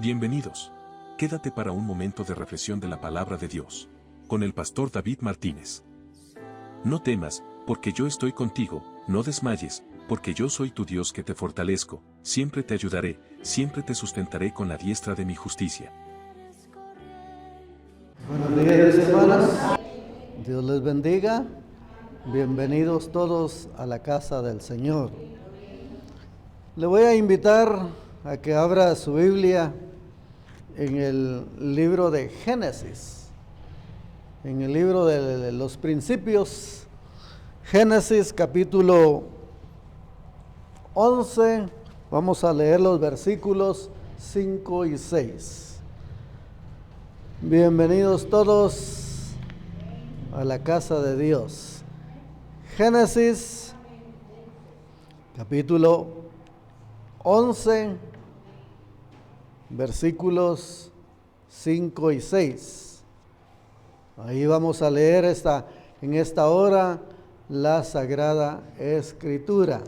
Bienvenidos. Quédate para un momento de reflexión de la palabra de Dios, con el pastor David Martínez. No temas, porque yo estoy contigo, no desmayes, porque yo soy tu Dios que te fortalezco, siempre te ayudaré, siempre te sustentaré con la diestra de mi justicia. Buenos días, hermanos. Dios les bendiga. Bienvenidos todos a la casa del Señor. Le voy a invitar a que abra su Biblia en el libro de Génesis, en el libro de los principios, Génesis capítulo 11, vamos a leer los versículos 5 y 6. Bienvenidos todos a la casa de Dios. Génesis capítulo 11, versículos 5 y 6. Ahí vamos a leer en esta hora la Sagrada Escritura.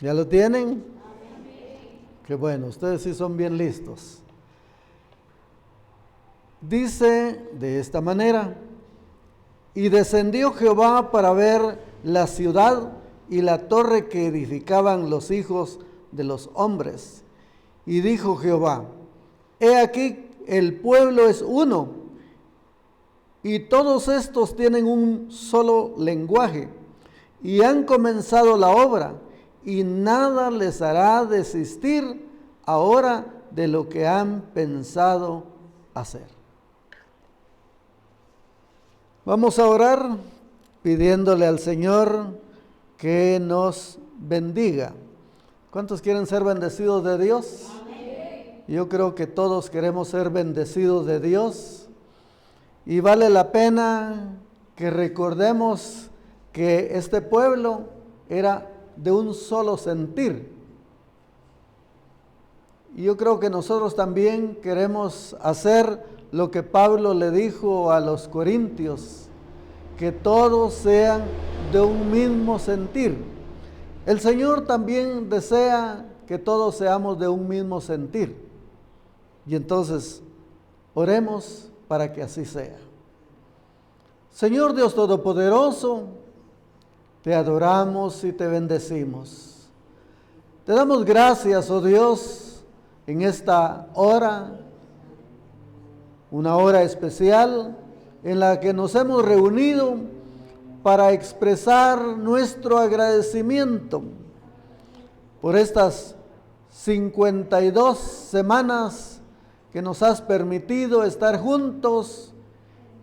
¿Ya lo tienen? Qué bueno, ustedes sí son bien listos. Dice de esta manera: y descendió Jehová para ver la ciudad y la torre que edificaban los hijos de los hombres. Y dijo Jehová: he aquí el pueblo es uno, y todos estos tienen un solo lenguaje, y han comenzado la obra, y nada les hará desistir ahora de lo que han pensado hacer. Vamos a orar pidiéndole al Señor que nos bendiga. ¿Cuántos quieren ser bendecidos de Dios? Amén. Yo creo que todos queremos ser bendecidos de Dios, y vale la pena que recordemos que este pueblo era de un solo sentir. Y yo creo que nosotros también queremos hacer lo que Pablo le dijo a los corintios, que todos sean de un mismo sentir. El Señor también desea que todos seamos de un mismo sentir. Y entonces, oremos para que así sea. Señor Dios Todopoderoso, te adoramos y te bendecimos. Te damos gracias, oh Dios, en esta hora, una hora especial en la que nos hemos reunido para expresar nuestro agradecimiento por estas 52 semanas que nos has permitido estar juntos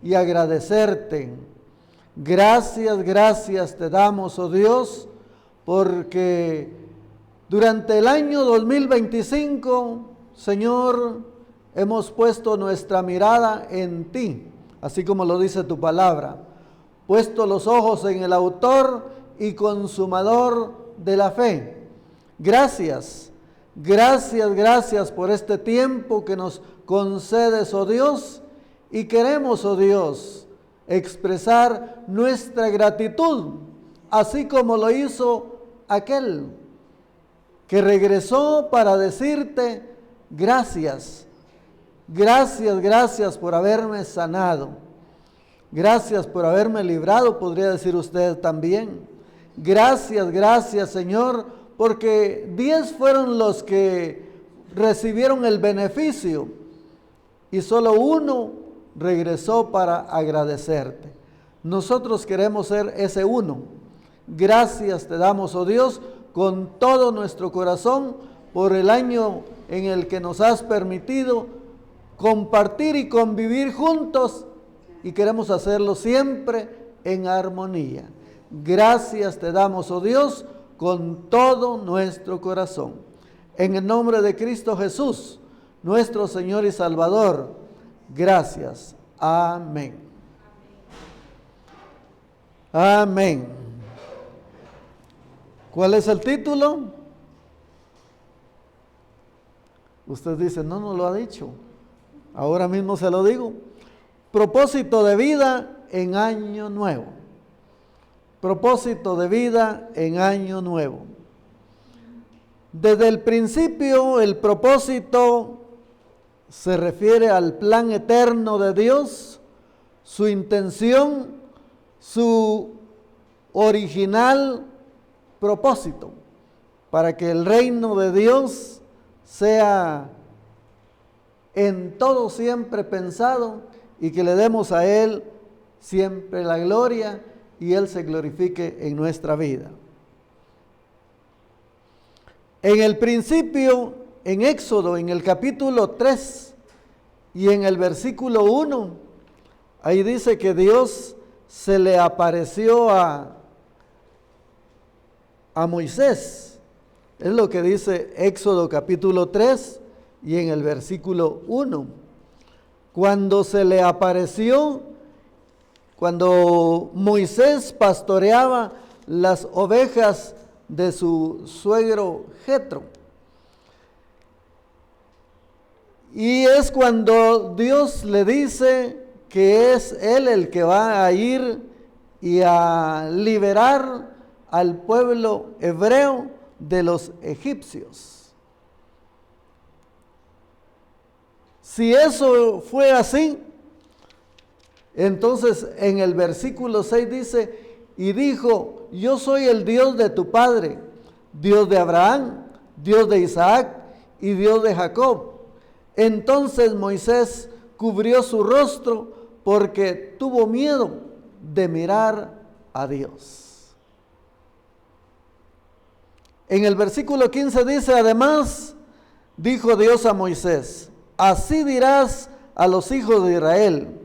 y agradecerte. Gracias te damos, oh Dios, porque durante el año 2025, Señor, hemos puesto nuestra mirada en ti, así como lo dice tu palabra, puesto los ojos en el autor y consumador de la fe. Gracias por este tiempo que nos concedes, oh Dios, y queremos, oh Dios, expresar nuestra gratitud, así como lo hizo aquel que regresó para decirte gracias por haberme sanado. Gracias por haberme librado, podría decir usted también. Gracias, Señor, porque 10 fueron los que recibieron el beneficio y solo uno regresó para agradecerte. Nosotros queremos ser ese uno. Gracias te damos, oh Dios, con todo nuestro corazón por el año en el que nos has permitido compartir y convivir juntos, y queremos hacerlo siempre en armonía. Gracias te damos, oh Dios, con todo nuestro corazón. En el nombre de Cristo Jesús, nuestro Señor y Salvador, gracias. Amén. Amén. ¿Cuál es el título? Usted dice, no lo ha dicho. Ahora mismo se lo digo. Propósito de vida en año nuevo. Propósito de vida en año nuevo. Desde el principio, el propósito se refiere al plan eterno de Dios, su intención, su original propósito, para que el reino de Dios sea en todo siempre pensado y que le demos a Él siempre la gloria y Él se glorifique en nuestra vida. En el principio, en Éxodo, en el capítulo 3 y en el versículo 1, ahí dice que Dios se le apareció a Moisés. Es lo que dice Éxodo capítulo 3 y en el versículo 1. Cuando se le apareció, cuando Moisés pastoreaba las ovejas de su suegro Jetro. Y es cuando Dios le dice que es Él el que va a ir y a liberar al pueblo hebreo de los egipcios. Si eso fue así, entonces en el versículo 6 dice, y dijo, yo soy el Dios de tu padre, Dios de Abraham, Dios de Isaac y Dios de Jacob. Entonces Moisés cubrió su rostro porque tuvo miedo de mirar a Dios. En el versículo 15 dice, además, dijo Dios a Moisés, así dirás a los hijos de Israel,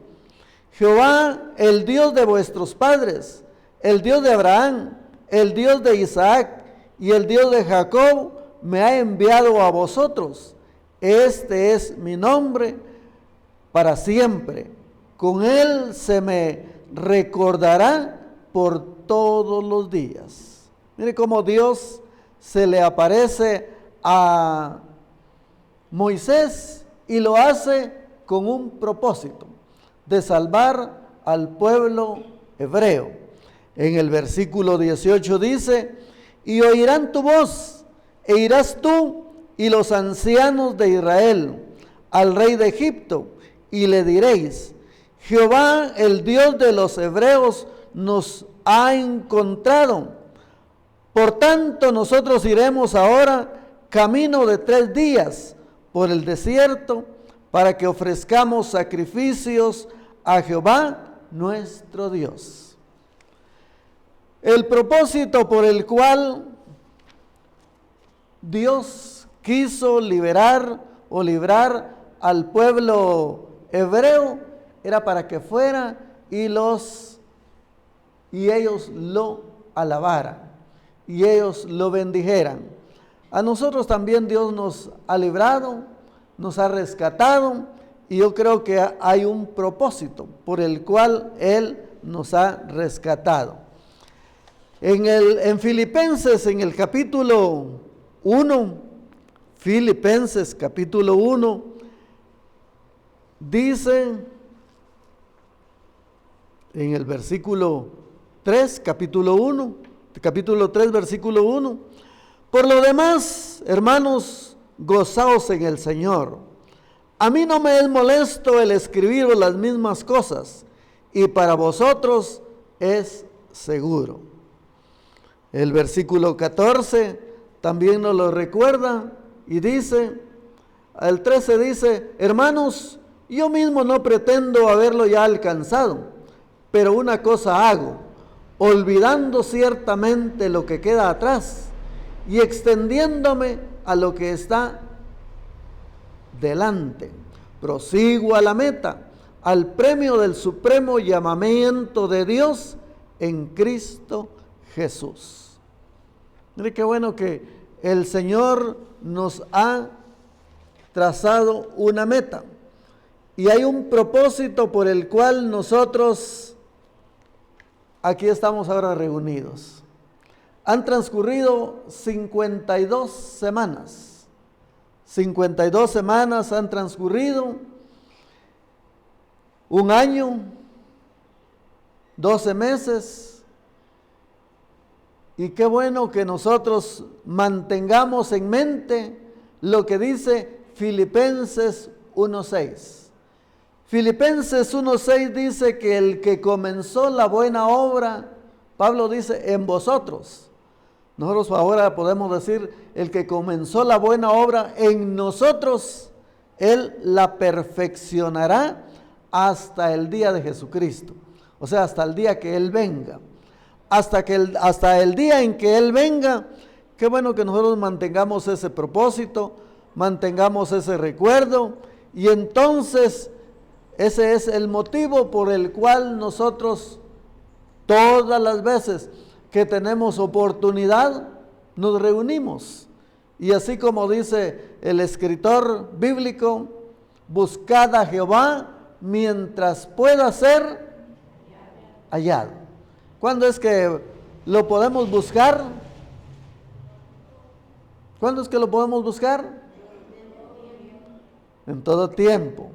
Jehová, el Dios de vuestros padres, el Dios de Abraham, el Dios de Isaac y el Dios de Jacob, me ha enviado a vosotros. Este es mi nombre para siempre. Con él se me recordará por todos los días. Mire cómo Dios se le aparece a Moisés y lo hace con un propósito de salvar al pueblo hebreo. En el versículo 18 dice, y oirán tu voz, e irás tú y los ancianos de Israel al rey de Egipto, y le diréis, Jehová, el Dios de los hebreos, nos ha encontrado. Por tanto, nosotros iremos ahora camino de 3 días por el desierto, para que ofrezcamos sacrificios a Jehová nuestro Dios. El propósito por el cual Dios quiso liberar o librar al pueblo hebreo era para que fuera y ellos lo alabaran y ellos lo bendijeran. A nosotros también Dios nos ha librado, nos ha rescatado, y yo creo que hay un propósito por el cual Él nos ha rescatado. En Filipenses, en el capítulo 1, Filipenses capítulo 1, dice en el versículo 3, capítulo 3, versículo 1, por lo demás, hermanos, gozaos en el Señor. A mí no me es molesto el escribiros las mismas cosas, y para vosotros es seguro. El versículo 14 también nos lo recuerda y dice, el 13 dice, hermanos, yo mismo no pretendo haberlo ya alcanzado, pero una cosa hago, olvidando ciertamente lo que queda atrás y extendiéndome a lo que está delante. Prosigo a la meta, al premio del supremo llamamiento de Dios en Cristo Jesús. Mire qué bueno que el Señor nos ha trazado una meta y hay un propósito por el cual nosotros aquí estamos ahora reunidos. Han transcurrido 52 semanas. 52 semanas han transcurrido, un año, 12 meses, Y qué bueno que nosotros mantengamos en mente lo que dice Filipenses 1:6. Filipenses 1:6 dice que el que comenzó la buena obra, Pablo dice, en vosotros. Nosotros ahora podemos decir, el que comenzó la buena obra en nosotros, Él la perfeccionará hasta el día de Jesucristo. O sea, hasta el día que Él venga. Hasta el día en que Él venga, qué bueno que nosotros mantengamos ese propósito, mantengamos ese recuerdo, y entonces ese es el motivo por el cual nosotros todas las veces que tenemos oportunidad nos reunimos. Y así como dice el escritor bíblico, buscad a Jehová mientras pueda ser hallado. ¿Cuándo es que lo podemos buscar? ¿Cuándo es que lo podemos buscar? En todo tiempo,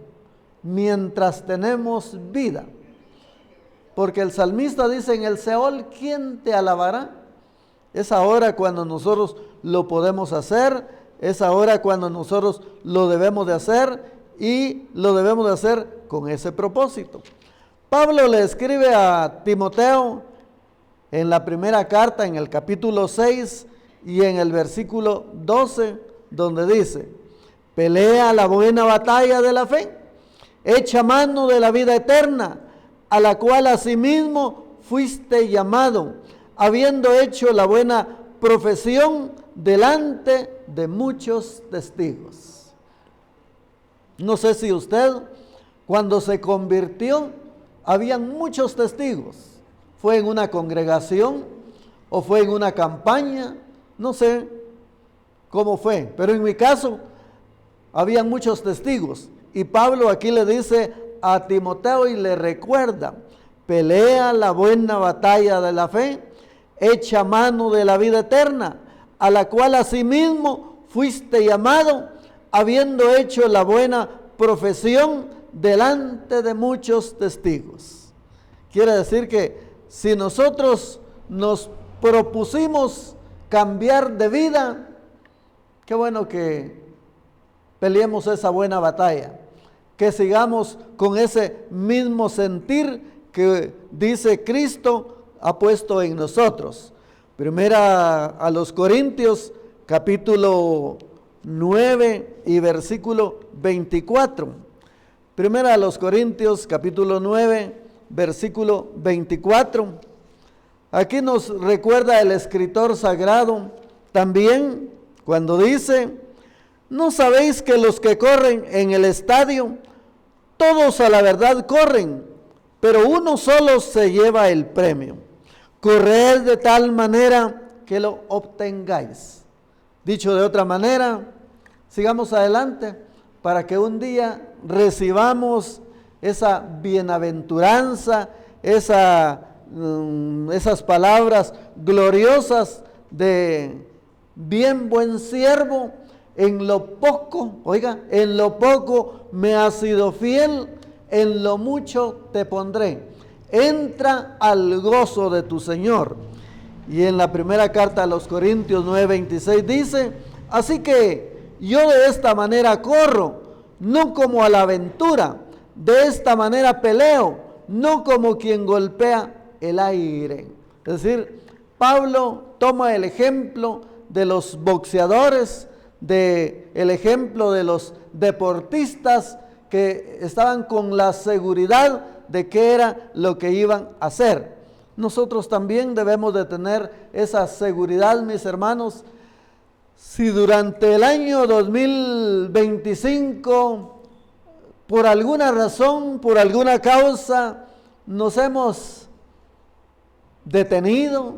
mientras tenemos vida. Porque el salmista dice, en el Seol, ¿quién te alabará? Es ahora cuando nosotros lo podemos hacer, es ahora cuando nosotros lo debemos de hacer, y lo debemos de hacer con ese propósito. Pablo le escribe a Timoteo en la primera carta, en el capítulo 6 y en el versículo 12, donde dice, pelea la buena batalla de la fe, echa mano de la vida eterna, a la cual asimismo fuiste llamado, habiendo hecho la buena profesión delante de muchos testigos. No sé si usted, cuando se convirtió, habían muchos testigos. ¿Fue en una congregación o fue en una campaña? No sé cómo fue, pero en mi caso, habían muchos testigos. Y Pablo aquí le dice a Timoteo y le recuerda, pelea la buena batalla de la fe, echa mano de la vida eterna, a la cual asimismo fuiste llamado, habiendo hecho la buena profesión delante de muchos testigos. Quiere decir que si nosotros nos propusimos cambiar de vida, qué bueno que peleemos esa buena batalla, que sigamos con ese mismo sentir que dice Cristo ha puesto en nosotros. Primera a los Corintios, capítulo 9 y versículo 24. Primera a los Corintios, capítulo 9, versículo 24. Aquí nos recuerda el escritor sagrado también cuando dice, ¿no sabéis que los que corren en el estadio, todos a la verdad corren, pero uno solo se lleva el premio? Corred de tal manera que lo obtengáis. Dicho de otra manera, sigamos adelante para que un día recibamos esa bienaventuranza, esas palabras gloriosas de bien buen siervo, en lo poco, oiga, en lo poco me has sido fiel, en lo mucho te pondré. Entra al gozo de tu Señor. Y en la primera carta a los Corintios 9:26 dice, así que yo de esta manera corro, no como a la aventura, de esta manera peleo, no como quien golpea el aire. Es decir, Pablo toma el ejemplo de los boxeadores, el ejemplo de los deportistas que estaban con la seguridad de qué era lo que iban a hacer. Nosotros también debemos de tener esa seguridad, mis hermanos. Si durante el año 2025, por alguna razón, por alguna causa, nos hemos detenido,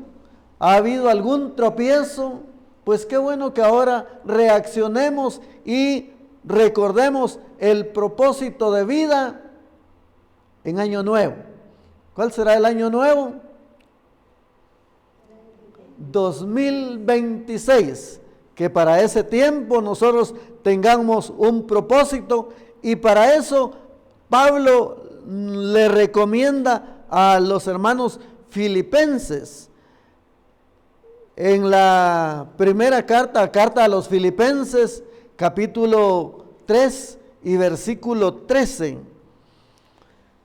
ha habido algún tropiezo, pues qué bueno que ahora reaccionemos y recordemos el propósito de vida en año nuevo. ¿Cuál será el año nuevo? 2026. Que para ese tiempo nosotros tengamos un propósito, y para eso Pablo le recomienda a los hermanos filipenses en la primera carta a los Filipenses, capítulo 3 y versículo 13.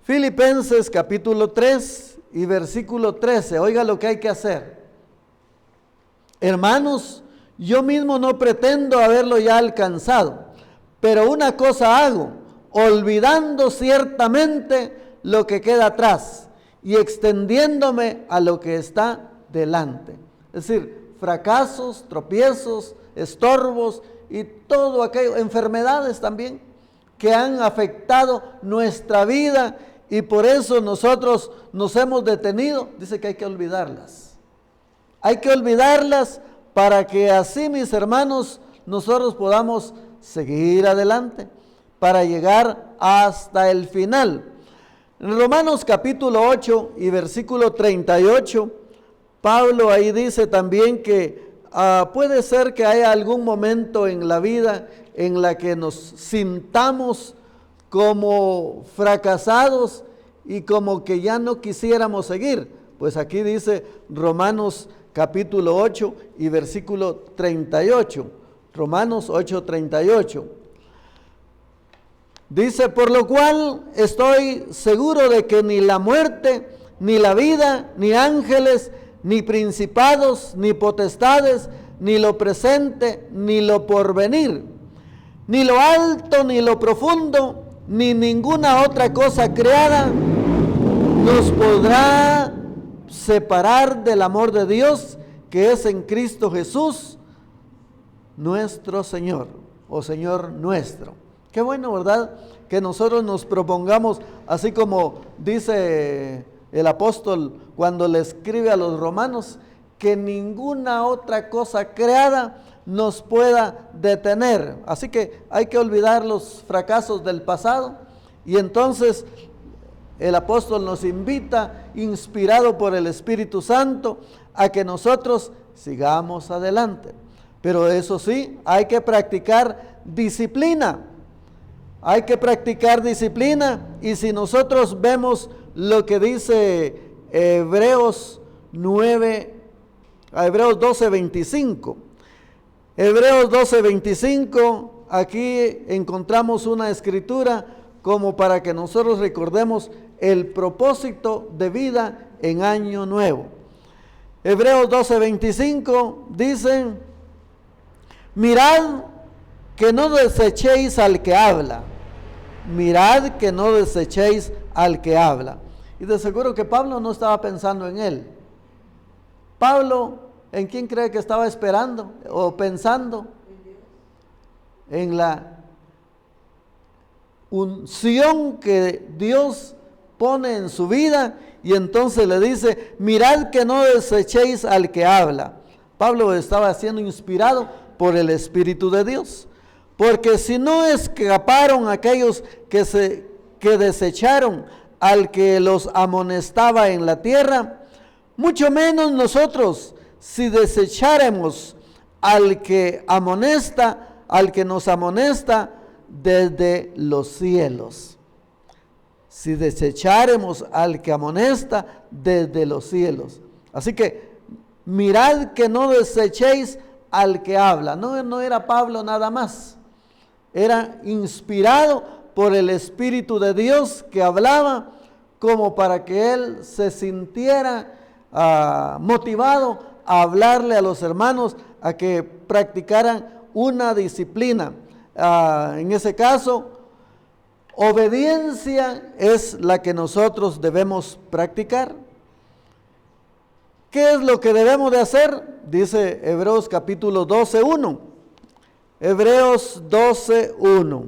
Filipenses capítulo 3 y versículo 13. Oiga lo que hay que hacer. Hermanos, yo mismo no pretendo haberlo ya alcanzado, pero una cosa hago, olvidando ciertamente lo que queda atrás y extendiéndome a lo que está delante. Es decir, fracasos, tropiezos, estorbos y todo aquello, enfermedades también que han afectado nuestra vida y por eso nosotros nos hemos detenido. Dice que hay que olvidarlas. Hay que olvidarlas para que así, mis hermanos, nosotros podamos seguir adelante para llegar hasta el final. En Romanos capítulo 8 y versículo 38, Pablo ahí dice también que puede ser que haya algún momento en la vida en la que nos sintamos como fracasados y como que ya no quisiéramos seguir. Pues aquí dice Romanos capítulo 8 y versículo 38. Romanos 8, 38. Dice, por lo cual estoy seguro de que ni la muerte, ni la vida, ni ángeles, ni principados, ni potestades, ni lo presente, ni lo porvenir, ni lo alto, ni lo profundo, ni ninguna otra cosa creada nos podrá separar del amor de Dios que es en Cristo Jesús, nuestro Señor, o Señor nuestro. Qué bueno, ¿verdad? Que nosotros nos propongamos, así como dice el apóstol cuando le escribe a los romanos, que ninguna otra cosa creada nos pueda detener. Así que hay que olvidar los fracasos del pasado y entonces el apóstol nos invita, inspirado por el Espíritu Santo, a que nosotros sigamos adelante. Pero eso sí, hay que practicar disciplina. Hay que practicar disciplina y si nosotros vemos lo que dice Hebreos 12:25. Hebreos 12:25, aquí encontramos una escritura como para que nosotros recordemos el propósito de vida en año nuevo. Hebreos 12:25 dice, mirad que no desechéis al que habla. Mirad que no desechéis al que habla. Y de seguro que Pablo no estaba pensando en él. Pablo, ¿en quién cree que estaba esperando o pensando? En la unción que Dios pone en su vida y entonces le dice, mirad que no desechéis al que habla. Pablo estaba siendo inspirado por el Espíritu de Dios. Porque si no escaparon aquellos que desecharon al que los amonestaba en la tierra, mucho menos nosotros, si desecháramos al que amonesta, al que nos amonesta desde los cielos. Si desecháramos al que amonesta desde los cielos. Así que mirad que no desechéis al que habla. No era Pablo nada más. Era inspirado por el Espíritu de Dios que hablaba como para que él se sintiera motivado a hablarle a los hermanos a que practicaran una disciplina. En ese caso, obediencia es la que nosotros debemos practicar. ¿Qué es lo que debemos de hacer? Dice Hebreos capítulo 12:1. Hebreos 12:1.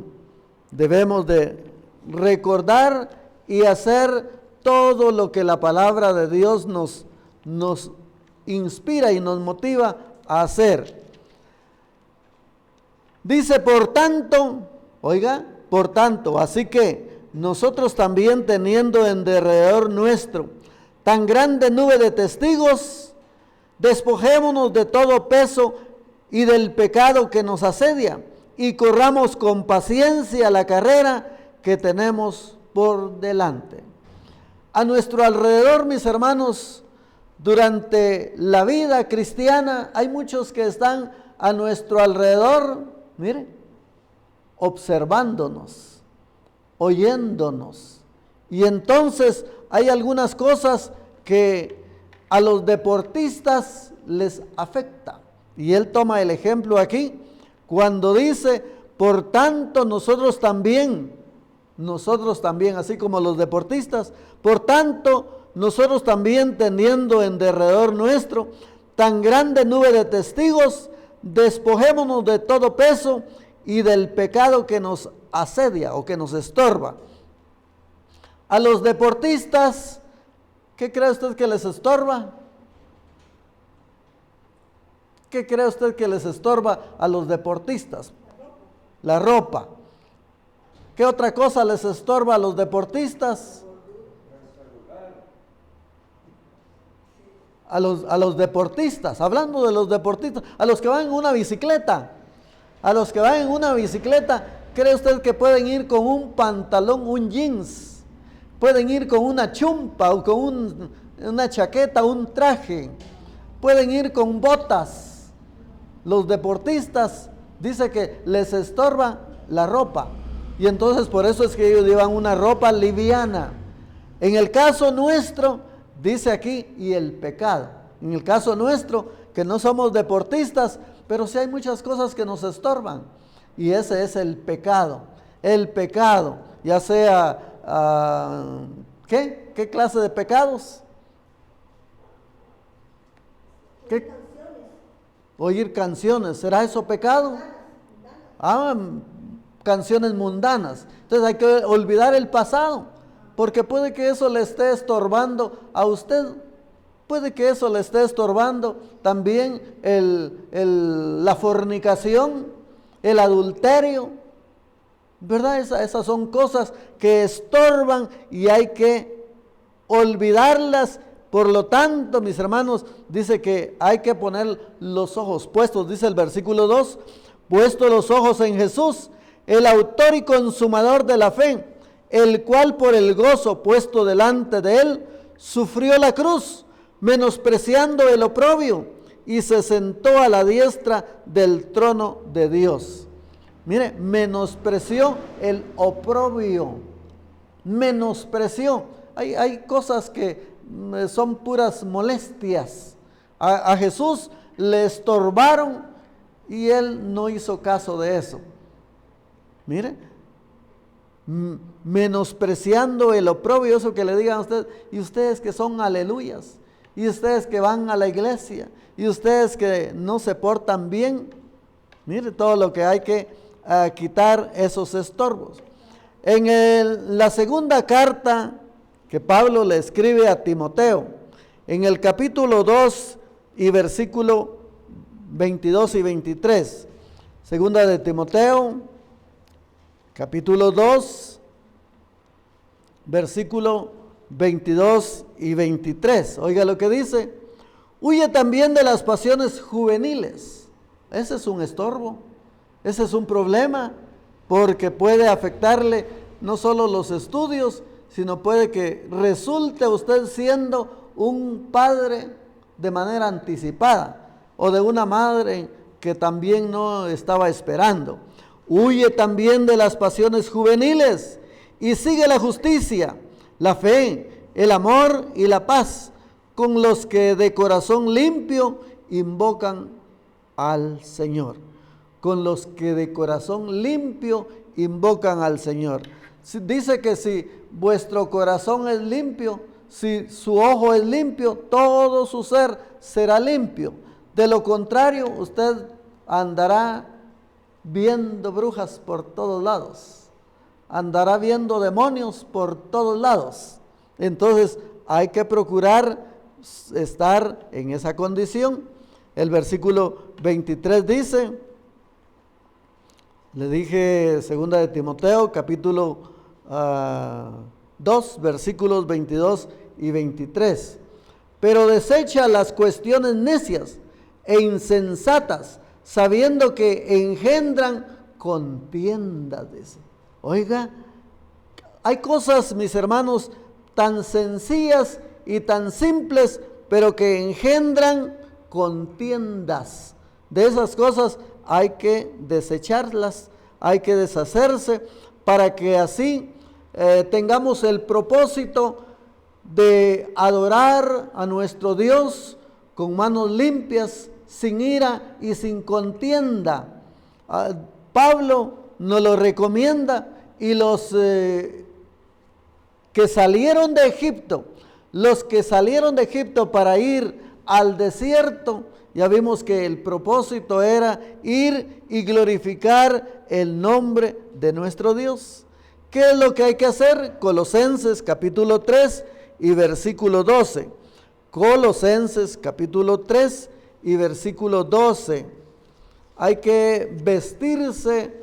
Debemos de recordar y hacer todo lo que la palabra de Dios nos inspira y nos motiva a hacer. Dice, por tanto, así que nosotros también teniendo en derredor nuestro tan grande nube de testigos, despojémonos de todo peso y del pecado que nos asedia, y corramos con paciencia la carrera que tenemos por delante. A nuestro alrededor, mis hermanos, Durante la vida cristiana hay muchos que están a nuestro alrededor, mire, observándonos, oyéndonos. Y entonces hay algunas cosas que a los deportistas les afecta. Y él toma el ejemplo aquí cuando dice, por tanto nosotros también, así como los deportistas, por tanto nosotros también, teniendo en derredor nuestro tan grande nube de testigos, despojémonos de todo peso y del pecado que nos asedia o que nos estorba. A los deportistas, ¿qué cree usted que les estorba? ¿Qué cree usted que les estorba a los deportistas? La ropa. ¿Qué otra cosa les estorba a los deportistas? A los deportistas, hablando de los deportistas, a los que van en una bicicleta. A los que van en una bicicleta, ¿cree usted que pueden ir con un pantalón, un jeans? Pueden ir con una chumpa o con una chaqueta, un traje. Pueden ir con botas. Los deportistas, dice que les estorba la ropa. Y entonces por eso es que ellos llevan una ropa liviana. En el caso nuestro, dice aquí, y el pecado. En el caso nuestro, que no somos deportistas, pero sí hay muchas cosas que nos estorban. Y ese es el pecado. El pecado, ya sea, ¿qué clase de pecados? ¿Qué? Oír canciones, ¿será eso pecado? Canciones mundanas. Entonces hay que olvidar el pasado, porque puede que eso le esté estorbando a usted. Puede que eso le esté estorbando también la fornicación, el adulterio, ¿verdad? Esas son cosas que estorban y hay que olvidarlas. Por lo tanto, mis hermanos, dice que hay que poner los ojos puestos, dice el versículo 2, puesto los ojos en Jesús, el autor y consumador de la fe, el cual por el gozo puesto delante de él, sufrió la cruz, menospreciando el oprobio, y se sentó a la diestra del trono de Dios. Mire, menospreció el oprobio, menospreció. Hay cosas que son puras molestias. A Jesús le estorbaron y él no hizo caso de eso. Mire, menospreciando el oprobio, eso que le digan a usted, y ustedes que son aleluyas, y ustedes que van a la iglesia, y ustedes que no se portan bien. Mire todo lo que hay que quitar esos estorbos. En la segunda carta que Pablo le escribe a Timoteo, en el capítulo 2 y versículo 22 y 23, segunda de Timoteo, capítulo 2, versículo 22 y 23. Oiga lo que dice: huye también de las pasiones juveniles. Ese es un estorbo, ese es un problema, porque puede afectarle no solo los estudios, sino puede que resulte usted siendo un padre de manera anticipada o de una madre que también no estaba esperando. Huye también de las pasiones juveniles y sigue la justicia, la fe, el amor y la paz con los que de corazón limpio invocan al Señor. Con los que de corazón limpio invocan al Señor. Dice que si vuestro corazón es limpio, si su ojo es limpio, todo su ser será limpio. De lo contrario, usted andará viendo brujas por todos lados, andará viendo demonios por todos lados. Entonces hay que procurar estar en esa condición. El versículo 23 dice, le dije, segunda de Timoteo, capítulo 2, versículos 22 y 23. Pero desecha las cuestiones necias e insensatas, sabiendo que engendran contiendas. Oiga, hay cosas, mis hermanos, tan sencillas y tan simples, pero que engendran contiendas. De esas cosas hay que desecharlas, hay que deshacerse, para que así tengamos el propósito de adorar a nuestro Dios con manos limpias, sin ira y sin contienda. Pablo nos lo recomienda, y los que salieron de Egipto, para ir al desierto, ya vimos que el propósito era ir y glorificar el nombre de nuestro Dios. ¿Qué es lo que hay que hacer? Colosenses capítulo 3 y versículo 12. Colosenses capítulo 3 y versículo 12. Hay que vestirse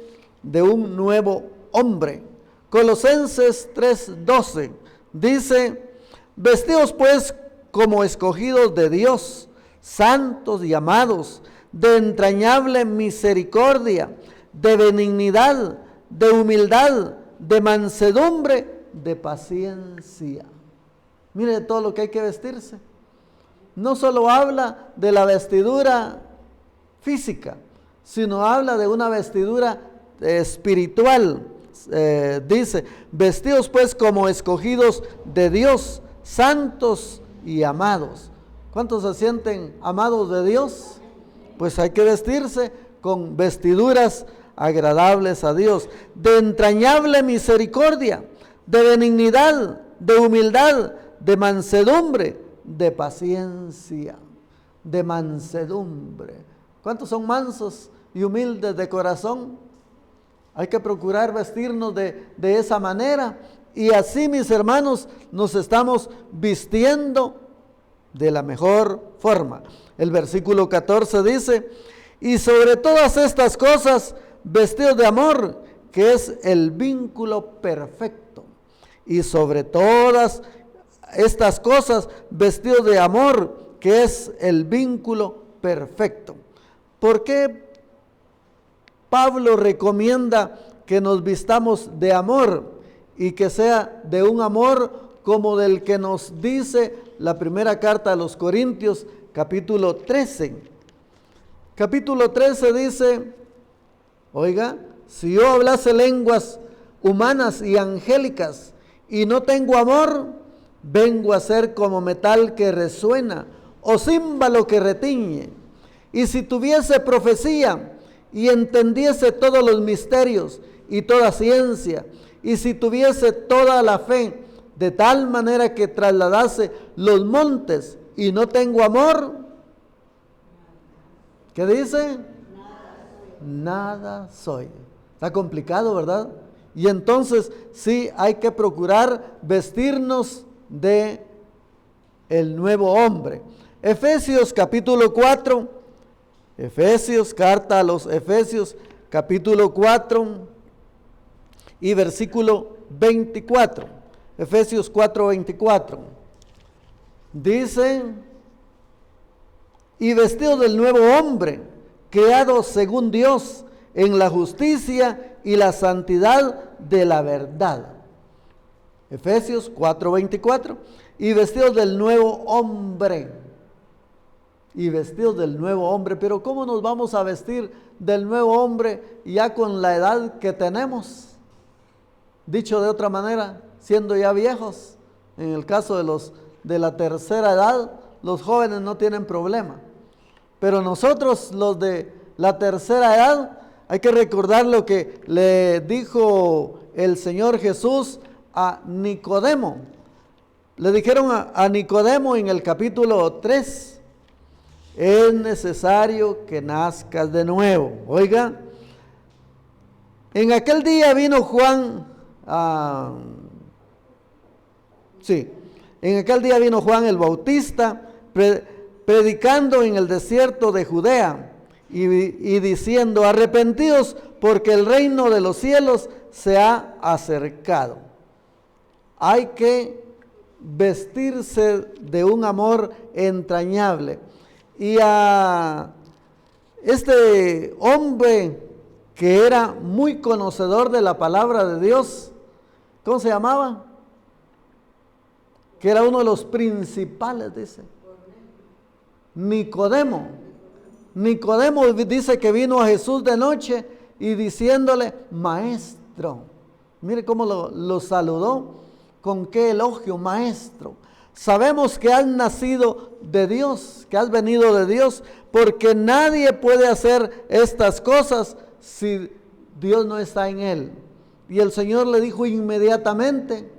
de un nuevo hombre. Colosenses 3:12 dice: vestidos pues como escogidos de Dios, santos y amados, de entrañable misericordia, de benignidad, de humildad, de mansedumbre, de paciencia. Mire todo lo que hay que vestirse. No solo habla de la vestidura física, sino habla de una vestidura espiritual. Dice: vestidos pues como escogidos de Dios, santos y amados. ¿Cuántos se sienten amados de Dios? Pues hay que vestirse con vestiduras agradables a Dios, de entrañable misericordia, de benignidad, de humildad, de mansedumbre, de paciencia, de mansedumbre. ¿Cuántos son mansos y humildes de corazón? Hay que procurar vestirnos de esa manera, y así, mis hermanos, nos estamos vistiendo de la mejor forma. El versículo 14 dice: y sobre todas estas cosas, vestidos de amor, que es el vínculo perfecto. Y sobre todas estas cosas, vestidos de amor, que es el vínculo perfecto. ¿Por qué Pablo recomienda que nos vistamos de amor, y que sea de un amor como del que nos dice la primera carta a los Corintios, capítulo 13? Capítulo 13 dice: oiga, si yo hablase lenguas humanas y angélicas y no tengo amor, vengo a ser como metal que resuena o címbalo que retiñe. Y si tuviese profecía y entendiese todos los misterios y toda ciencia, y si tuviese toda la fe, de tal manera que trasladase los montes, y no tengo amor, ¿qué dice? Nada soy. Está complicado, ¿verdad? Y entonces sí hay que procurar vestirnos de el nuevo hombre. Efesios capítulo 4, carta a los Efesios capítulo 4 y versículo 24. Efesios 4:24. Dice: y vestidos del nuevo hombre, creado según Dios en la justicia y la santidad de la verdad. Efesios 4:24. Y vestidos del nuevo hombre. Y vestidos del nuevo hombre. Pero ¿cómo nos vamos a vestir del nuevo hombre ya con la edad que tenemos? Dicho de otra manera, siendo ya viejos. En el caso de la tercera edad, los jóvenes no tienen problema. Pero nosotros, los de la tercera edad, hay que recordar lo que le dijo el Señor Jesús a Nicodemo. Le dijeron a Nicodemo en el capítulo 3: es necesario que nazcas de nuevo. Oiga, en aquel día vino Juan, en aquel día vino Juan el Bautista, predicando en el desierto de Judea, y diciendo: arrepentidos, porque el reino de los cielos se ha acercado. Hay que vestirse de un amor entrañable. Y a este hombre que era muy conocedor de la palabra de Dios, ¿cómo se llamaba? Que era uno de los principales, dice. Nicodemo. Nicodemo dice que vino a Jesús de noche y diciéndole, maestro. Mire cómo lo saludó, con qué elogio, maestro. Sabemos que has nacido de Dios, que has venido de Dios, porque nadie puede hacer estas cosas si Dios no está en él. Y el Señor le dijo inmediatamente,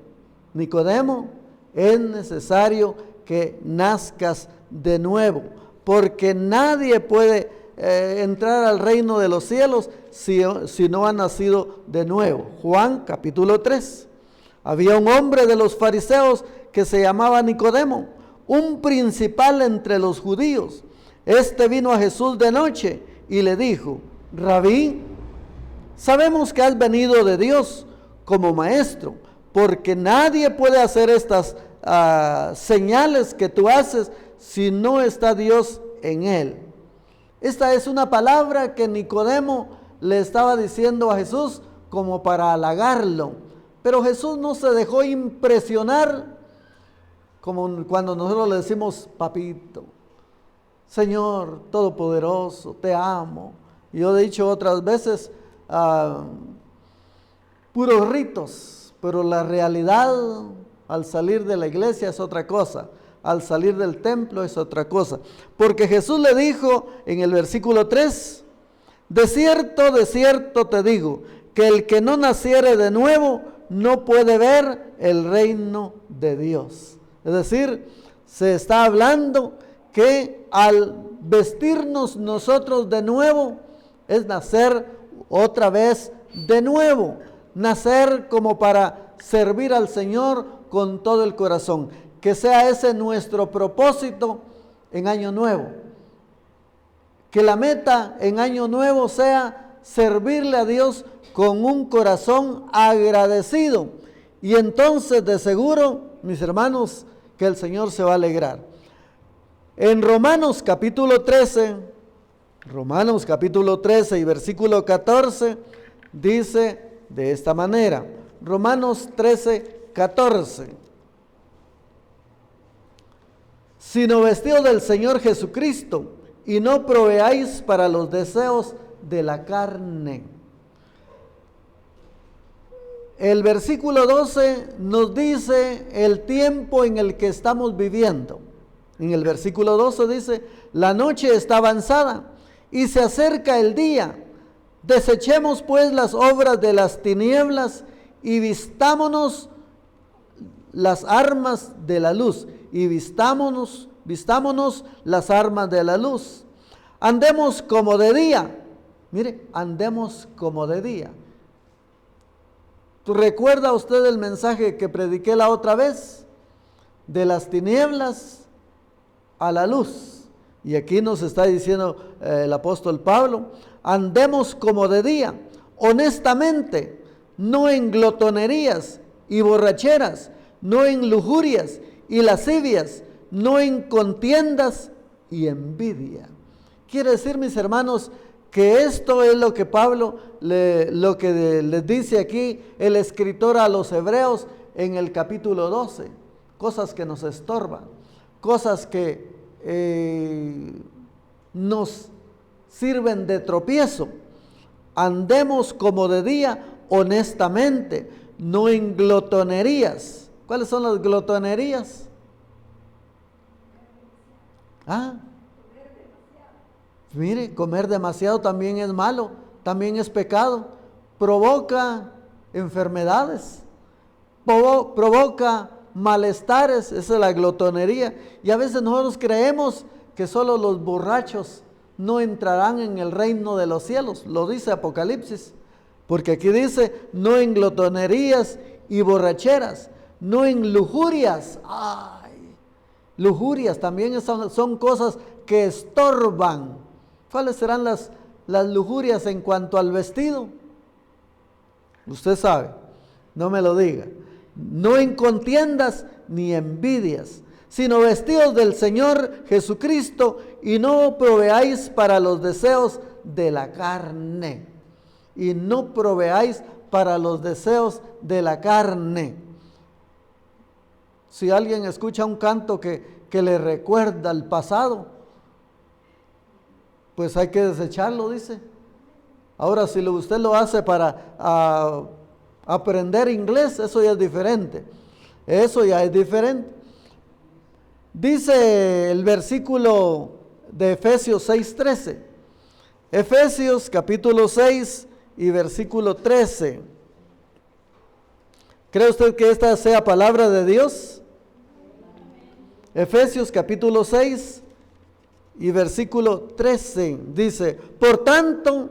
Nicodemo, es necesario que nazcas de nuevo, porque nadie puede entrar al reino de los cielos si no ha nacido de nuevo. Juan capítulo 3. Había un hombre de los fariseos que se llamaba Nicodemo, un principal entre los judíos. Este vino a Jesús de noche y le dijo, Rabí, sabemos que has venido de Dios como maestro, porque nadie puede hacer estas señales que tú haces si no está Dios en él. Esta es una palabra que Nicodemo le estaba diciendo a Jesús como para halagarlo. Pero Jesús no se dejó impresionar como cuando nosotros le decimos, papito, Señor Todopoderoso, te amo. Yo he dicho otras veces, puros ritos, pero la realidad al salir de la iglesia es otra cosa. Al salir del templo es otra cosa. Porque Jesús le dijo en el versículo 3, de cierto te digo, que el que no naciere de nuevo no puede ver el reino de Dios. Es decir, se está hablando que al vestirnos nosotros de nuevo es nacer otra vez de nuevo. Nacer como para servir al Señor con todo el corazón. Que sea ese nuestro propósito en Año Nuevo. Que la meta en Año Nuevo sea servirle a Dios con un corazón agradecido. Y entonces de seguro, mis hermanos, que el Señor se va a alegrar. En Romanos capítulo 13 y versículo 14, dice de esta manera. Romanos 13, 14. Sino vestidos del Señor Jesucristo, y no proveáis para los deseos de la carne. El versículo 12 nos dice el tiempo en el que estamos viviendo. En el versículo 12 dice, la noche está avanzada y se acerca el día. Desechemos pues las obras de las tinieblas y vistámonos las armas de la luz. Y vistámonos las armas de la luz. Andemos como de día. Mire, andemos como de día. ¿Recuerda usted el mensaje que prediqué la otra vez? De las tinieblas a la luz. Y aquí nos está diciendo el apóstol Pablo, andemos como de día, honestamente, no en glotonerías y borracheras, no en lujurias y lascivias, no en contiendas y envidia. Quiere decir, mis hermanos, que esto es lo que Pablo, lo que les dice aquí el escritor a los hebreos en el capítulo 12. Cosas que nos estorban, cosas que nos sirven de tropiezo. Andemos como de día, honestamente, no en glotonerías. ¿Cuáles son las glotonerías? Mire, comer demasiado también es malo, también es pecado, provoca enfermedades, provoca malestares, esa es la glotonería. Y a veces nosotros creemos que solo los borrachos no entrarán en el reino de los cielos, lo dice Apocalipsis, porque aquí dice, no en glotonerías y borracheras, no en lujurias. Lujurias también son cosas que estorban. ¿Cuáles serán las lujurias en cuanto al vestido? Usted sabe, no me lo diga. No en contiendas ni envidias, sino vestidos del Señor Jesucristo y no proveáis para los deseos de la carne. Y no proveáis para los deseos de la carne. Si alguien escucha un canto que le recuerda al pasado, pues hay que desecharlo, dice. Ahora, si usted lo hace para aprender inglés, eso ya es diferente. Eso ya es diferente. Dice el versículo de Efesios 6:13. Efesios capítulo 6 y versículo 13. ¿Cree usted que esta sea palabra de Dios? Efesios capítulo 6 y versículo 13 dice: Por tanto,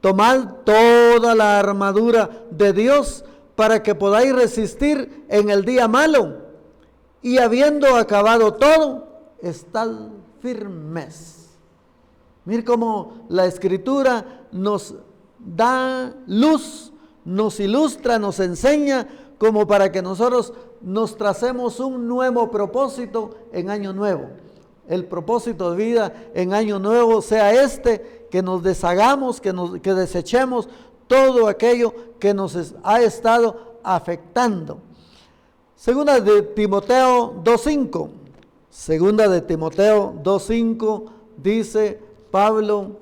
tomad toda la armadura de Dios para que podáis resistir en el día malo, y habiendo acabado todo, estad firmes. Mire cómo la Escritura nos da luz, nos ilustra, nos enseña, como para que nosotros nos tracemos un nuevo propósito en año nuevo. El propósito de vida en año nuevo sea que nos deshagamos, que desechemos todo aquello que nos ha estado afectando. Segunda de Timoteo 2:5. Segunda de Timoteo 2:5 dice Pablo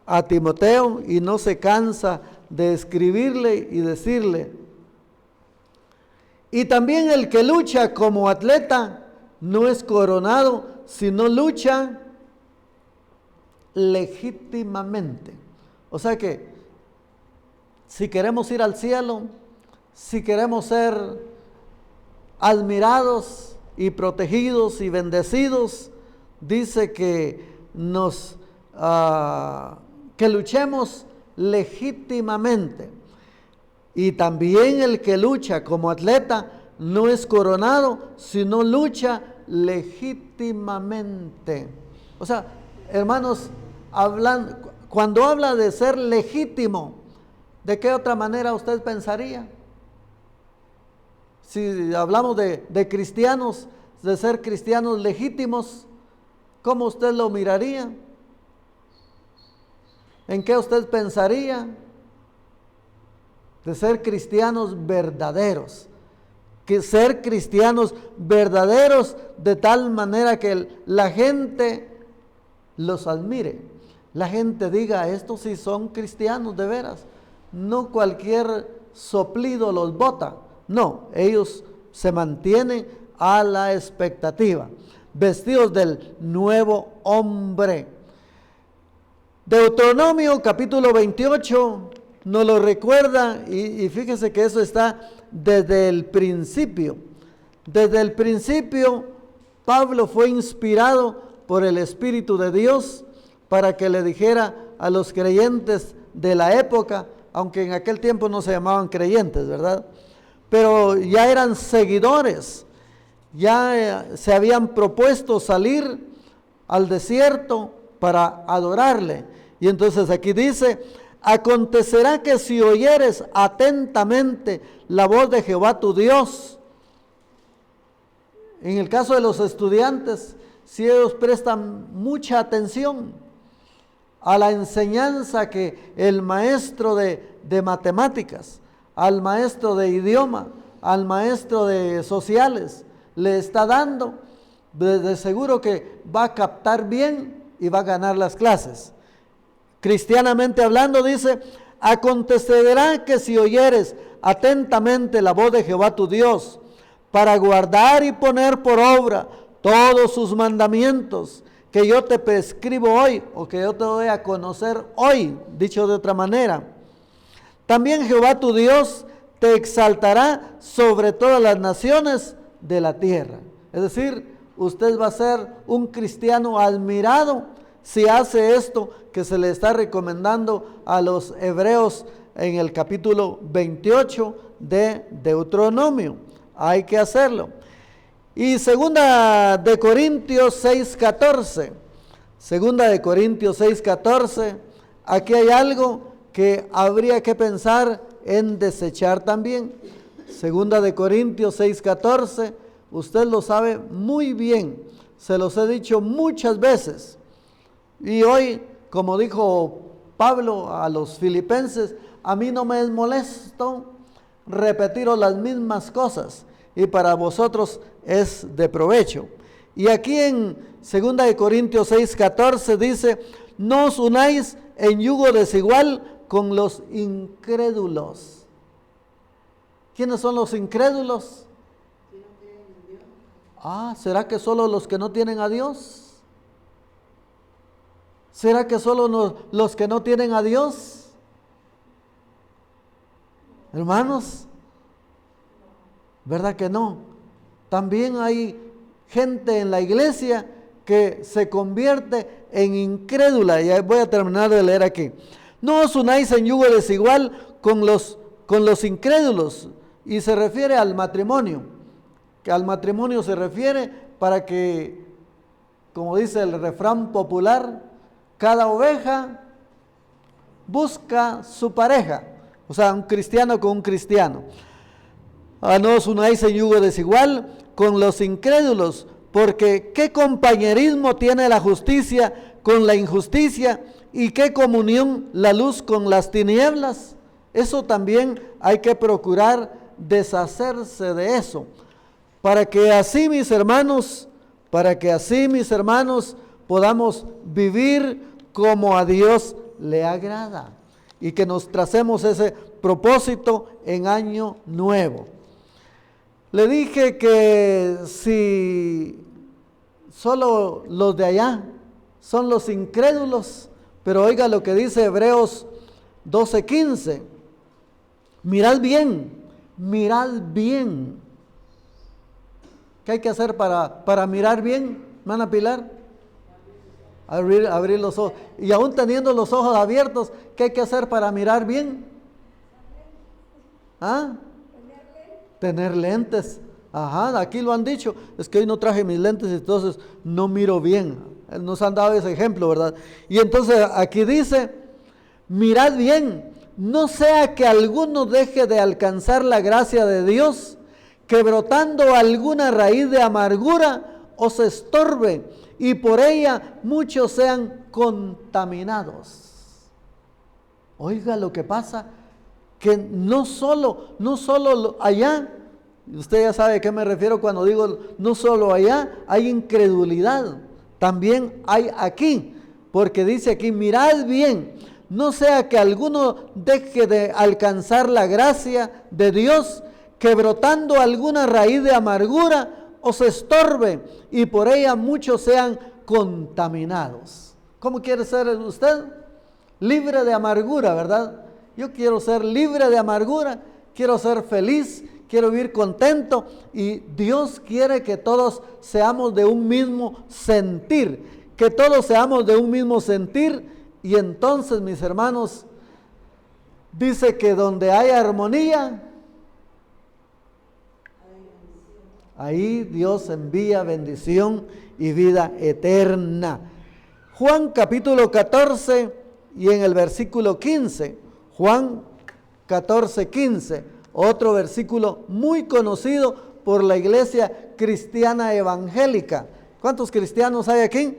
a Timoteo, y no se cansa de escribirle y decirle: y también el que lucha como atleta no es coronado, sino lucha legítimamente. O sea que si queremos ir al cielo, si queremos ser admirados y protegidos y bendecidos, dice que que luchemos legítimamente. Y también el que lucha como atleta no es coronado, sino lucha legítimamente. O sea, hermanos, cuando habla de ser legítimo, ¿de qué otra manera usted pensaría? Si hablamos de cristianos, de ser cristianos legítimos, ¿cómo usted lo miraría? ¿En qué usted pensaría? De ser cristianos verdaderos. Que ser cristianos verdaderos de tal manera que la gente los admire. La gente diga: estos sí son cristianos de veras. No cualquier soplido los bota. No, ellos se mantienen a la expectativa, vestidos del nuevo hombre. Deuteronomio capítulo 28 nos lo recuerda, y fíjese que eso está desde el principio. Desde el principio, Pablo fue inspirado por el Espíritu de Dios para que le dijera a los creyentes de la época, aunque en aquel tiempo no se llamaban creyentes, ¿verdad? Pero ya eran seguidores, ya se habían propuesto salir al desierto para adorarle. Y entonces aquí dice: acontecerá que si oyeres atentamente la voz de Jehová tu Dios. En el caso de los estudiantes, si ellos prestan mucha atención a la enseñanza que el maestro de matemáticas, al maestro de idioma, al maestro de sociales le está dando, de seguro que va a captar bien y va a ganar las clases. Cristianamente hablando, dice: acontecerá que si oyeres atentamente la voz de Jehová tu Dios, para guardar y poner por obra todos sus mandamientos que yo te prescribo hoy, o que yo te doy a conocer hoy, dicho de otra manera, también Jehová tu Dios te exaltará sobre todas las naciones de la tierra. Es decir, usted va a ser un cristiano admirado si hace esto que se le está recomendando a los hebreos en el capítulo 28 de Deuteronomio. Hay que hacerlo. Y segunda de Corintios 6:14. Segunda de Corintios 6:14. Aquí hay algo que habría que pensar en desechar también. Segunda de Corintios 6:14. Usted lo sabe muy bien. Se los he dicho muchas veces. Y hoy, como dijo Pablo a los filipenses: a mí no me es molesto repetiros las mismas cosas, y para vosotros es de provecho. Y aquí en 2 Corintios 6:14 dice, no os unáis en yugo desigual con los incrédulos. ¿Quiénes son los incrédulos? ¿Será que solo los que no tienen a Dios? ¿Será que solo los que no tienen a Dios? Hermanos, ¿verdad que no? También hay gente en la iglesia que se convierte en incrédula. Y voy a terminar de leer aquí. No os unáis en yugo desigual con los incrédulos. Y se refiere al matrimonio. Que al matrimonio se refiere para que, como dice el refrán popular, cada oveja busca su pareja. O sea, un cristiano con un cristiano. No os unáis en yugo desigual con los incrédulos, porque ¿qué compañerismo tiene la justicia con la injusticia? ¿Y qué comunión la luz con las tinieblas? Eso también hay que procurar deshacerse de eso, para que así mis hermanos podamos vivir como a Dios le agrada y que nos tracemos ese propósito en año nuevo. Le dije que si solo los de allá son los incrédulos, pero oiga lo que dice Hebreos 12:15. Mirad bien. ¿Qué hay que hacer para mirar bien, hermana Pilar? Abrir los ojos. Y aún teniendo los ojos abiertos, ¿qué hay que hacer para mirar bien? Tener lentes. Aquí lo han dicho. Es que hoy no traje mis lentes, entonces no miro bien. Nos han dado ese ejemplo, ¿verdad? Y entonces aquí dice, mirad bien, no sea que alguno deje de alcanzar la gracia de Dios, que brotando alguna raíz de amargura os estorbe, y por ella muchos sean contaminados. Oiga lo que pasa, que no solo allá, usted ya sabe a qué me refiero cuando digo no solo allá, hay incredulidad, también hay aquí, porque dice aquí, mirad bien, no sea que alguno deje de alcanzar la gracia de Dios, que brotando alguna raíz de amargura os estorbe y por ella muchos sean contaminados. ¿Cómo quiere ser usted? Libre de amargura, ¿verdad? Yo quiero ser libre de amargura, quiero ser feliz, quiero vivir contento y Dios quiere que todos seamos de un mismo sentir, y entonces, mis hermanos, dice que donde hay armonía, ahí Dios envía bendición y vida eterna. Juan capítulo 14 y en el versículo 15, Juan 14:15, otro versículo muy conocido por la iglesia cristiana evangélica. ¿Cuántos cristianos hay aquí?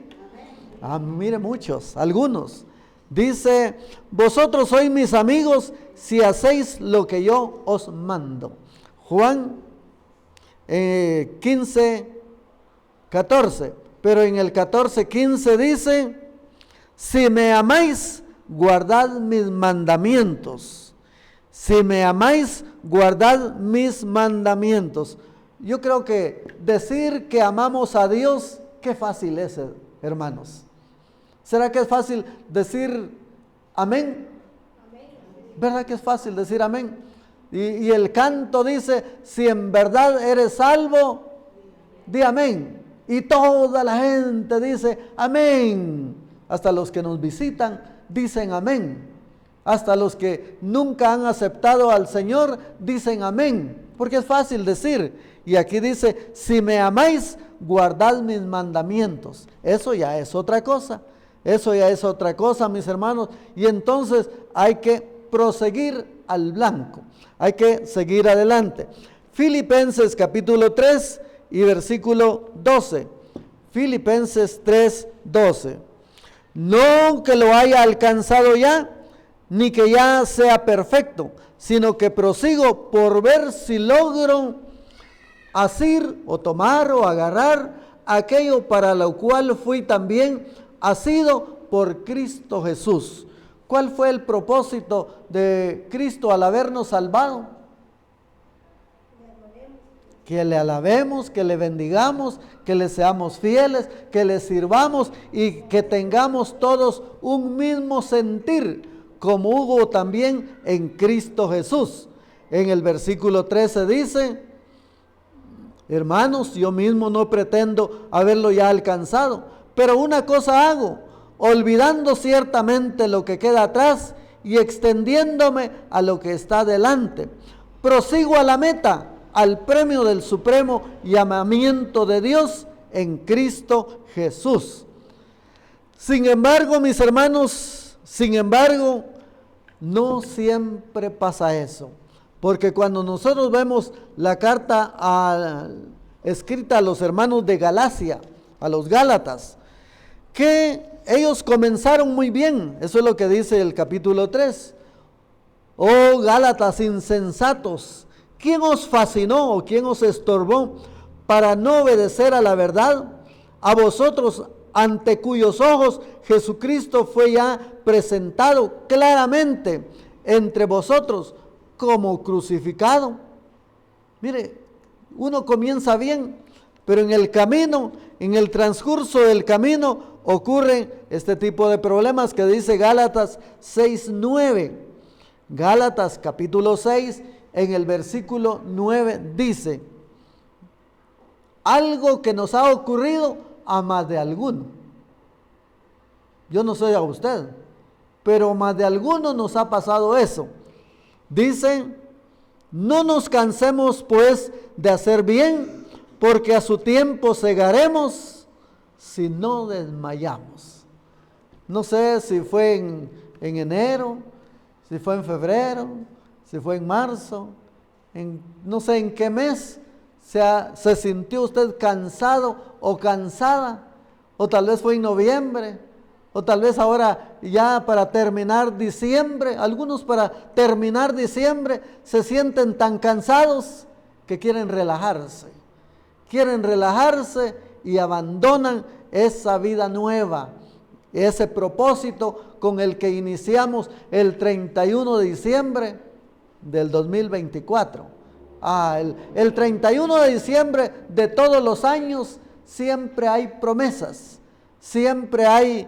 Mire, muchos, algunos. Dice, vosotros sois mis amigos si hacéis lo que yo os mando. Juan 15:14, pero en el 14:15 dice, si me amáis, guardad mis mandamientos. Si me amáis, guardad mis mandamientos. Yo creo que decir que amamos a Dios, qué fácil es, hermanos. ¿Será que es fácil decir amén? ¿Verdad que es fácil decir amén? Y el canto dice, si en verdad eres salvo, di amén. Y toda la gente dice amén. Hasta los que nos visitan dicen amén. Hasta los que nunca han aceptado al Señor dicen amén. Porque es fácil decir. Y aquí dice, si me amáis, guardad mis mandamientos. Eso ya es otra cosa. Mis hermanos. Y entonces hay que proseguir al blanco. Hay que seguir adelante. Filipenses capítulo 3 y versículo 12. Filipenses 3:12. No que lo haya alcanzado ya, ni que ya sea perfecto, sino que prosigo por ver si logro asir o tomar o agarrar aquello para lo cual fui también asido por Cristo Jesús. ¿Cuál fue el propósito de Cristo al habernos salvado? Que le alabemos, que le bendigamos, que le seamos fieles, que le sirvamos y que tengamos todos un mismo sentir, como hubo también en Cristo Jesús. En el versículo 13 dice: hermanos, yo mismo no pretendo haberlo ya alcanzado, pero una cosa hago, olvidando ciertamente lo que queda atrás y extendiéndome a lo que está delante. Prosigo a la meta, al premio del supremo llamamiento de Dios en Cristo Jesús. Sin embargo, mis hermanos, no siempre pasa eso. Porque cuando nosotros vemos la carta escrita a los hermanos de Galacia, a los Gálatas, que ellos comenzaron muy bien, eso es lo que dice el capítulo 3. Oh Gálatas insensatos, ¿quién os fascinó o quién os estorbó para no obedecer a la verdad? A vosotros, ante cuyos ojos Jesucristo fue ya presentado claramente entre vosotros como crucificado. Mire, uno comienza bien, pero en el camino, en el transcurso del camino, ocurren este tipo de problemas que dice Gálatas 6:9. Gálatas capítulo 6, en el versículo 9 dice: algo que nos ha ocurrido a más de alguno. Yo no sé a usted, pero más de alguno nos ha pasado eso. Dice: no nos cansemos pues de hacer bien, porque a su tiempo segaremos si no desmayamos. No sé si fue en enero, si fue en febrero, si fue en marzo, no sé en qué mes se sintió usted cansado o cansada, o tal vez fue en noviembre, o tal vez ahora ya para terminar diciembre. Algunos para terminar diciembre se sienten tan cansados que quieren relajarse y abandonan esa vida nueva, ese propósito con el que iniciamos el 31 de diciembre del 2024. El 31 de diciembre de todos los años siempre hay promesas, siempre hay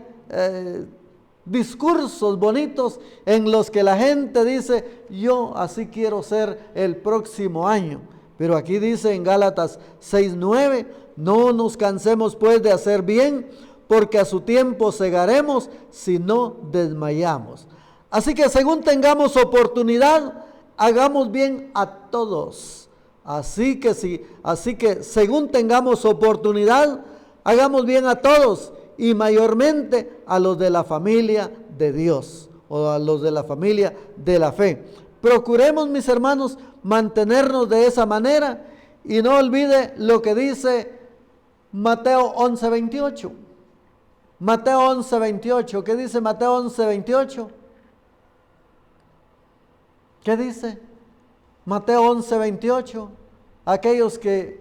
discursos bonitos en los que la gente dice: yo así quiero ser el próximo año. Pero aquí dice en Gálatas 6:9: no nos cansemos pues de hacer bien, porque a su tiempo segaremos si no desmayamos. Así que según tengamos oportunidad, hagamos bien a todos. Así que según tengamos oportunidad, hagamos bien a todos, y mayormente a los de la familia de Dios, o a los de la familia de la fe. Procuremos, mis hermanos, mantenernos de esa manera, y no olvide lo que dice Mateo 11:28. Mateo 11:28. ¿Qué dice Mateo 11:28? ¿Qué dice? Mateo 11:28. Aquellos que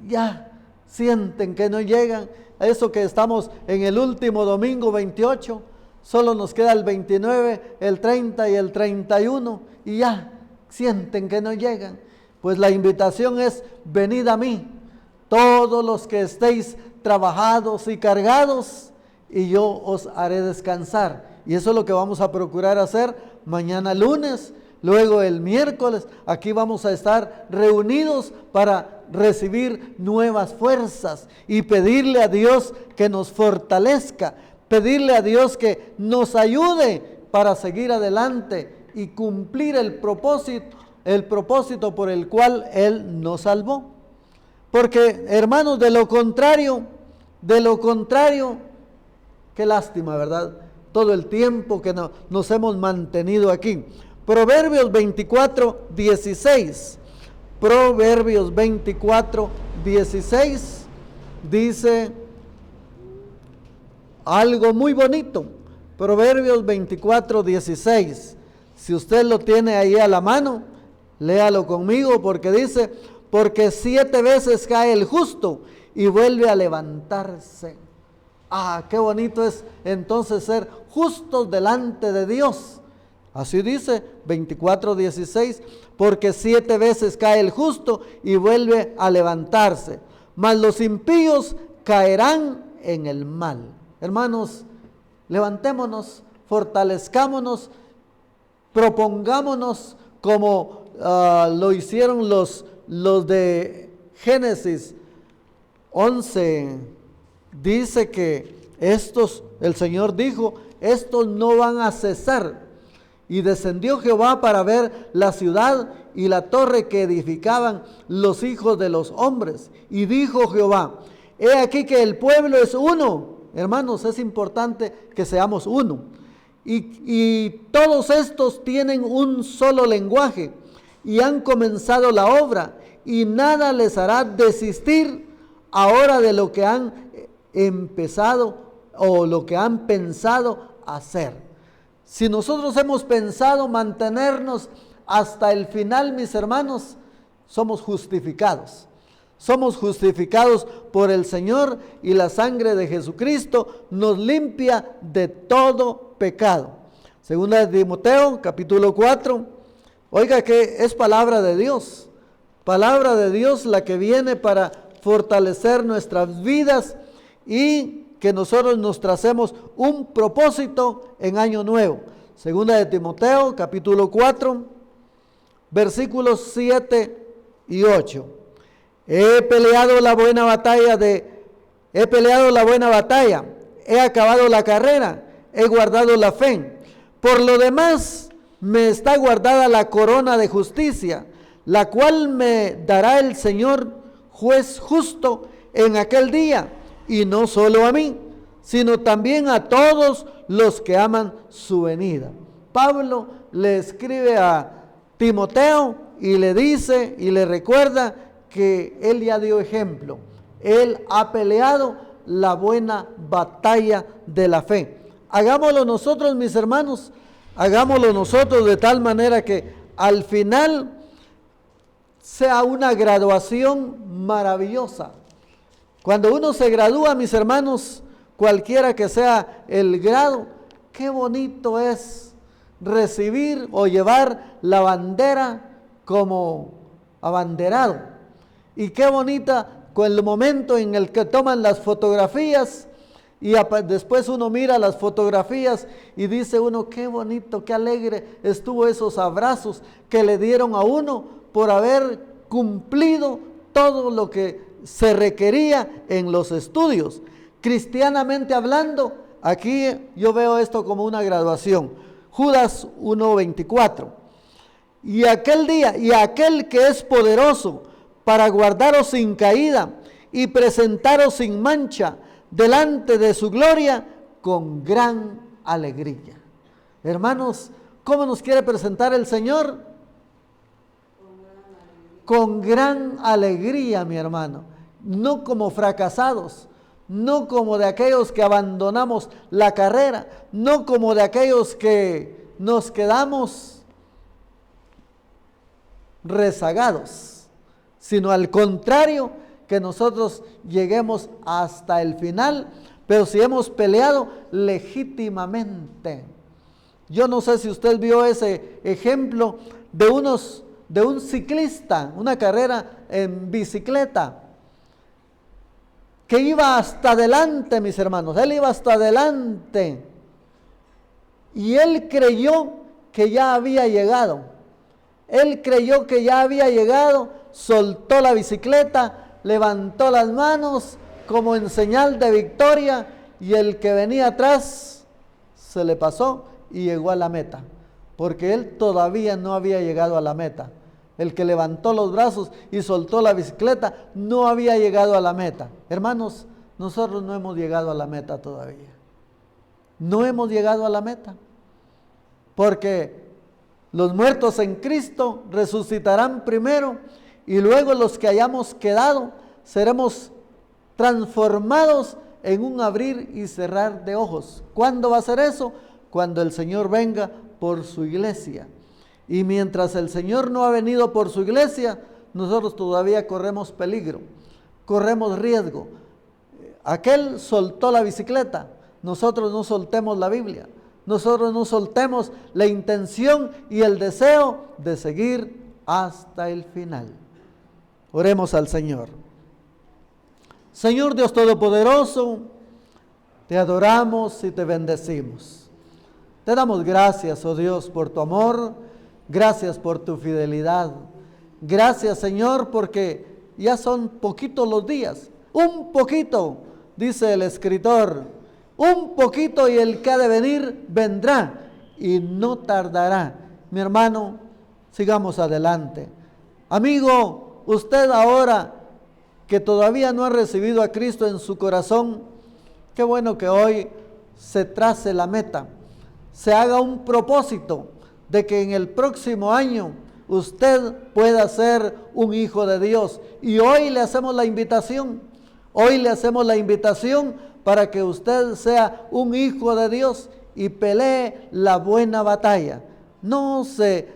ya sienten que no llegan, a eso que estamos en el último domingo 28, solo nos queda el 29, el 30 y el 31, y ya sienten que no llegan. Pues la invitación es: venid a mí, todos los que estéis trabajados y cargados, y yo os haré descansar. Y eso es lo que vamos a procurar hacer mañana lunes. Luego el miércoles aquí vamos a estar reunidos para recibir nuevas fuerzas y pedirle a Dios que nos fortalezca, pedirle a Dios que nos ayude para seguir adelante y cumplir el propósito por el cual Él nos salvó. Porque, hermanos, de lo contrario, qué lástima, ¿verdad? Todo el tiempo que nos hemos mantenido aquí. Proverbios 24:16. Proverbios 24:16 dice algo muy bonito. Proverbios 24:16. Si usted lo tiene ahí a la mano, léalo conmigo, porque dice: porque 7 veces cae el justo y vuelve a levantarse. Ah, qué bonito es entonces ser justos delante de Dios. Así dice 24:16, porque 7 veces cae el justo y vuelve a levantarse, mas los impíos caerán en el mal. Hermanos, levantémonos, fortalezcámonos, propongámonos como lo hicieron los de Génesis 11. Dice que el Señor dijo, estos no van a cesar. Y descendió Jehová para ver la ciudad y la torre que edificaban los hijos de los hombres. Y dijo Jehová, he aquí que el pueblo es uno. Hermanos, es importante que seamos uno. Y todos estos tienen un solo lenguaje y han comenzado la obra, y nada les hará desistir ahora de lo que han empezado o lo que han pensado hacer. Si nosotros hemos pensado mantenernos hasta el final, mis hermanos, somos justificados. Somos justificados por el Señor, y la sangre de Jesucristo nos limpia de todo pecado. Segunda de Timoteo, capítulo 4. Oiga que es palabra de Dios. Palabra de Dios la que viene para fortalecer nuestras vidas y que nosotros nos tracemos un propósito en año nuevo. Segunda de Timoteo, capítulo 4, versículos 7 y 8. He peleado la buena batalla, he acabado la carrera, he guardado la fe. Por lo demás, me está guardada la corona de justicia, la cual me dará el Señor, juez justo, en aquel día. Y no solo a mí, sino también a todos los que aman su venida. Pablo le escribe a Timoteo y le dice y le recuerda que él ya dio ejemplo. Él ha peleado la buena batalla de la fe. Hagámoslo nosotros, mis hermanos, hagámoslo nosotros de tal manera que al final sea una graduación maravillosa. Cuando uno se gradúa, mis hermanos, cualquiera que sea el grado, qué bonito es recibir o llevar la bandera como abanderado. Y qué bonita con el momento en el que toman las fotografías y después uno mira las fotografías y dice uno, qué bonito, qué alegre estuvo esos abrazos que le dieron a uno por haber cumplido todo lo que se requería en los estudios. Cristianamente hablando, aquí yo veo esto como una graduación. Judas 1:24. Y aquel día, y aquel que es poderoso para guardaros sin caída y presentaros sin mancha delante de su gloria con gran alegría. Hermanos, ¿cómo nos quiere presentar el Señor? Con gran alegría, mi hermano. No como fracasados, no como de aquellos que abandonamos la carrera, no como de aquellos que nos quedamos rezagados, sino al contrario, que nosotros lleguemos hasta el final, pero si hemos peleado legítimamente. Yo no sé si usted vio ese ejemplo de un ciclista, una carrera en bicicleta, que iba hasta adelante, mis hermanos. Él iba hasta adelante y él creyó que ya había llegado. Él creyó que ya había llegado, soltó la bicicleta, levantó las manos como en señal de victoria, y el que venía atrás se le pasó y llegó a la meta, porque él todavía no había llegado a la meta. El que levantó los brazos y soltó la bicicleta no había llegado a la meta. Hermanos, nosotros no hemos llegado a la meta todavía. No hemos llegado a la meta. Porque los muertos en Cristo resucitarán primero, y luego los que hayamos quedado seremos transformados en un abrir y cerrar de ojos. ¿Cuándo va a ser eso? Cuando el Señor venga por su iglesia. Y mientras el Señor no ha venido por su iglesia, nosotros todavía corremos peligro. corremos riesgo. Aquel soltó la bicicleta, nosotros no soltemos la Biblia, nosotros no soltemos la intención y el deseo de seguir hasta el final. Oremos al Señor. Señor Dios Todopoderoso, te adoramos y te bendecimos. Te damos gracias, oh Dios, por tu amor, gracias por tu fidelidad. Gracias, Señor, porque ya son poquitos los días, un poquito, dice el escritor, un poquito y el que ha de venir vendrá y no tardará. Mi hermano, sigamos adelante. Amigo, usted ahora que todavía no ha recibido a Cristo en su corazón, qué bueno que hoy se trace la meta, se haga un propósito de que en el próximo año usted pueda ser un hijo de Dios. Y hoy le hacemos la invitación, para que usted sea un hijo de Dios y pelee la buena batalla. No se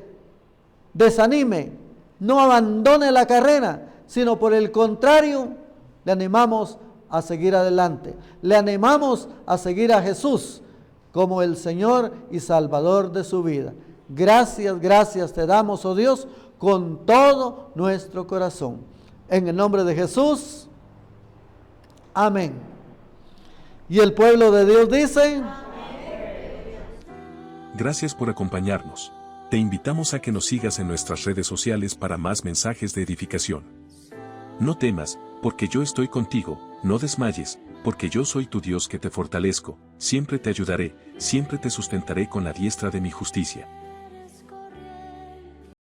desanime, no abandone la carrera, sino por el contrario, le animamos a seguir adelante. Le animamos a seguir a Jesús como el Señor y Salvador de su vida. Gracias te damos, oh Dios, con todo nuestro corazón. En el nombre de Jesús, amén. Y el pueblo de Dios dice: Gracias por acompañarnos. Te invitamos a que nos sigas en nuestras redes sociales para más mensajes de edificación. No temas, porque yo estoy contigo, no desmayes, porque yo soy tu Dios que te fortalezco, siempre te ayudaré, siempre te sustentaré con la diestra de mi justicia.